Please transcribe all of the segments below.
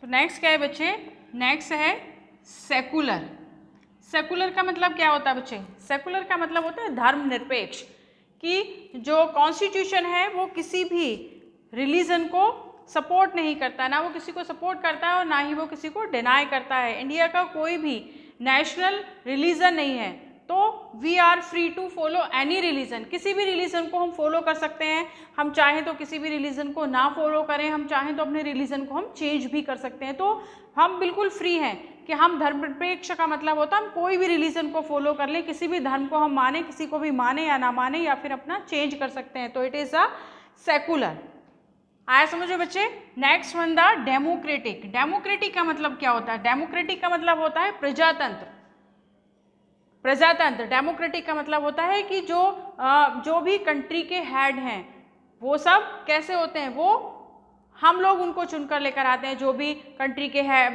तो नेक्स्ट क्या है बच्चे, नेक्स्ट है सेकुलर। सेकुलर का मतलब क्या होता है बच्चे, सेकुलर का मतलब होता है धर्मनिरपेक्ष, कि जो कॉन्स्टिट्यूशन है वो किसी भी रिलीजन को सपोर्ट नहीं करता, ना वो किसी को सपोर्ट करता है और ना ही वो किसी को डिनाई करता है। इंडिया का कोई भी नेशनल रिलीजन नहीं है, तो we are free to follow any religion, किसी भी रिलीजन को हम फॉलो कर सकते हैं। हम चाहें तो किसी भी रिलीजन को ना फॉलो करें, हम चाहें तो अपने रिलीजन को हम चेंज भी कर सकते हैं। तो हम बिल्कुल फ्री हैं कि हम धर्मनिरपेक्ष का मतलब होता है हम कोई भी रिलीजन को फॉलो कर लें, किसी भी धर्म को हम माने, किसी को भी माने या ना माने, या फिर अपना चेंज कर सकते हैं। तो इट इज़ अ सेकुलर। आया समझो बच्चे। Next one the democratic. Democratic का मतलब क्या होता है, डेमोक्रेटिक का मतलब होता है प्रजातंत्र। प्रजातंत्र, डेमोक्रेटिक का मतलब होता है कि जो भी कंट्री के हेड हैं वो सब कैसे होते हैं, वो हम लोग उनको चुनकर लेकर आते हैं। जो भी कंट्री के है,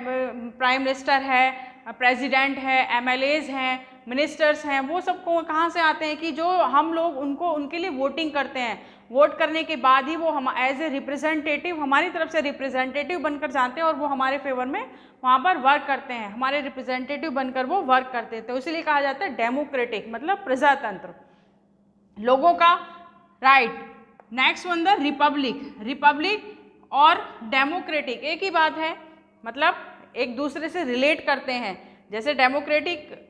प्राइम मिनिस्टर है, प्रेसिडेंट है, एमएलएज हैं, मिनिस्टर्स हैं, वो सब को कहाँ से आते हैं कि जो हम लोग उनको उनके लिए वोटिंग करते हैं। वोट करने के बाद ही वो हम एज ए रिप्रेजेंटेटिव, हमारी तरफ से रिप्रेजेंटेटिव बनकर जाते हैं और वो हमारे फेवर में वहाँ पर वर्क करते हैं, हमारे रिप्रेजेंटेटिव बनकर वो वर्क करते हैं। तो इसीलिए कहा जाता है डेमोक्रेटिक, मतलब प्रजातंत्र, लोगों का right. Next one the Republic. Republic और डेमोक्रेटिक एक ही बात है, मतलब एक दूसरे से रिलेट करते हैं। जैसे democratic,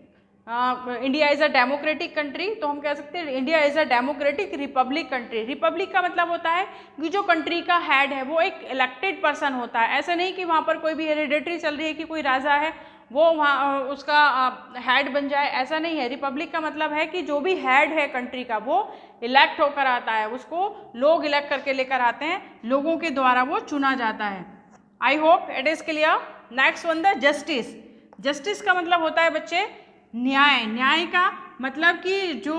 India is a democratic country, तो हम कह सकते हैं India is a democratic Republic country. Republic का मतलब होता है कि जो कंट्री का हेड है वो एक इलेक्टेड पर्सन होता है। ऐसा नहीं कि वहाँ पर कोई भी हेरिडेटरी चल रही है कि कोई राजा है वो वहाँ उसका हेड बन जाए, ऐसा नहीं है। रिपब्लिक का मतलब है कि जो भी हेड है कंट्री का वो इलेक्ट होकर आता है, उसको लोग इलेक्ट करके लेकर आते हैं, लोगों के द्वारा वो चुना जाता है। I hope it is clear. Next one the justice. Justice का मतलब होता है बच्चे न्याय। न्याय का मतलब कि जो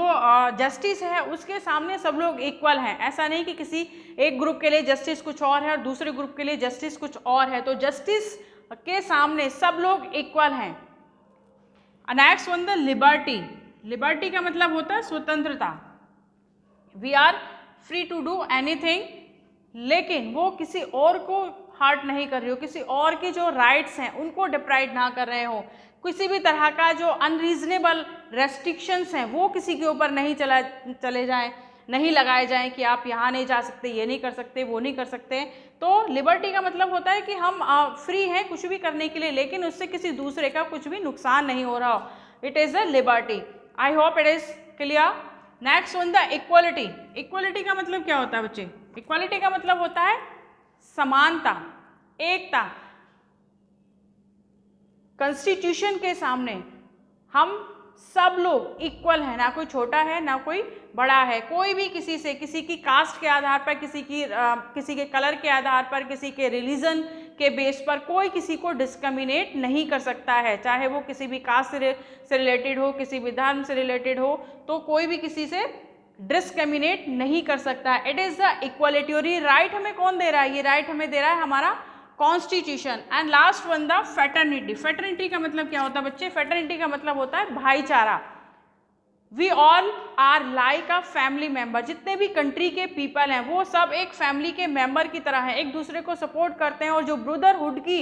जस्टिस है उसके सामने सब लोग इक्वल हैं। ऐसा नहीं कि किसी एक ग्रुप के लिए जस्टिस कुछ और है और दूसरे ग्रुप के लिए जस्टिस कुछ और है, तो जस्टिस के सामने सब लोग इक्वल हैं। Next one the liberty. Liberty का मतलब होता है स्वतंत्रता। We are free to do anything, लेकिन वो किसी और को हार्ट नहीं कर रही हो, किसी और के जो राइट्स हैं उनको डिप्राइव ना कर रहे हो, किसी भी तरह का जो अनरीजनेबल रेस्ट्रिक्शंस हैं वो किसी के ऊपर नहीं चले जाएं, नहीं लगाए जाएं कि आप यहाँ नहीं जा सकते, ये नहीं कर सकते, वो नहीं कर सकते। तो लिबर्टी का मतलब होता है कि हम फ्री हैं कुछ भी करने के लिए, लेकिन उससे किसी दूसरे का कुछ भी नुकसान नहीं हो रहा हो। It is a liberty. I hope it is clear. Next one the equality. Equality का मतलब क्या होता है बच्चे, इक्वलिटी का मतलब होता है समानता, एकता। कॉन्स्टिट्यूशन के सामने हम सब लोग इक्वल हैं, ना कोई छोटा है ना कोई बड़ा है। कोई भी किसी से, किसी की कास्ट के आधार पर, किसी के कलर के आधार पर, किसी के रिलीजन के बेस पर कोई किसी को डिस्क्रिमिनेट नहीं कर सकता है, चाहे वो किसी भी कास्ट से रिलेटेड हो, किसी भी धर्म से रिलेटेड हो, तो कोई भी किसी से डिस्क्रिमिनेट नहीं कर सकता है। It is the equality. और ये राइट हमें कौन दे रहा है, ये राइट हमें दे रहा है हमारा constitution. And last one the fraternity. Fraternity का मतलब क्या होता है बच्चे, फ्रेटर्निटी का मतलब होता है भाईचारा। We all are like a family member. जितने भी कंट्री के पीपल हैं वो सब एक फैमिली के मेंबर की तरह हैं, एक दूसरे को सपोर्ट करते हैं और जो ब्रदरहुड की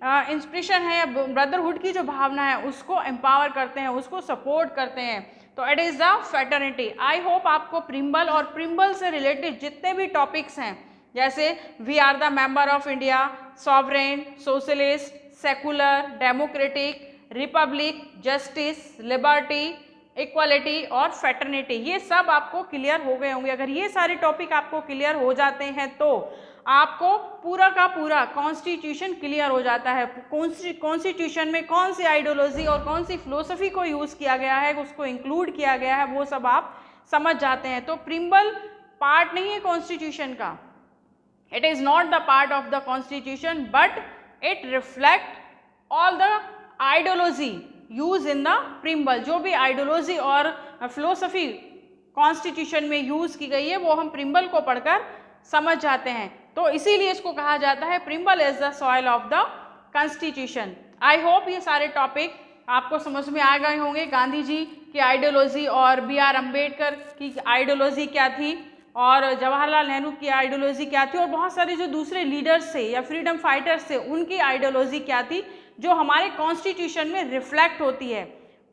इंस्पिरेशन है या ब्रदरहुड की जो भावना है उसको एम्पावर करते हैं, उसको सपोर्ट करते हैं। तो it is the fraternity. I hope आपको प्रिम्बल और प्रिम्बल से रिलेटेड जितने भी टॉपिक्स हैं, जैसे we are the member of India, sovereign, socialist, secular, democratic, republic, justice, liberty, equality और फ्रेटर्निटी, ये सब आपको क्लियर हो गए होंगे। अगर ये सारे टॉपिक आपको क्लियर हो जाते हैं तो आपको पूरा का पूरा कॉन्स्टिट्यूशन क्लियर हो जाता है। कॉन्स्टिट्यूशन में कौन सी आइडियोलॉजी और कौन सी फिलोसफी को यूज़ किया गया है, उसको इंक्लूड किया गया है, वो सब आप समझ जाते हैं। तो प्रिम्बल पार्ट नहीं है कॉन्स्टिट्यूशन का, it is not the part of the constitution but it reflect all the ideology used in the preamble। जो भी आइडियोलॉजी और फिलोसफी कॉन्स्टिट्यूशन में यूज़ की गई है वो हम प्रिम्बल को पढ़कर समझ जाते हैं। तो इसीलिए इसको कहा जाता है preamble is the soil of the constitution. I hope ये सारे टॉपिक आपको समझ में आ गए होंगे। गांधी जी की आइडियोलॉजी और बी आर अम्बेडकर की आइडियोलॉजी क्या थी, और जवाहरलाल नेहरू की आइडियोलॉजी क्या थी और बहुत सारे जो दूसरे लीडर्स थे या फ्रीडम फाइटर्स थे उनकी आइडियोलॉजी क्या थी जो हमारे कॉन्स्टिट्यूशन में रिफ्लेक्ट होती है,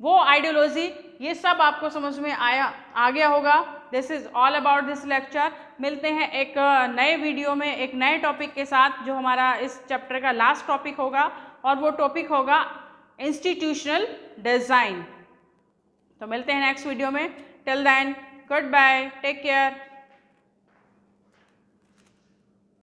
वो आइडियोलॉजी, ये सब आपको समझ में आ गया होगा। This is all about this lecture. मिलते हैं एक नए वीडियो में एक नए टॉपिक के साथ जो हमारा इस चैप्टर का लास्ट टॉपिक होगा और वो टॉपिक होगा इंस्टीट्यूशनल डिज़ाइन। तो मिलते हैं नेक्स्ट वीडियो में। Till then good bye, take care.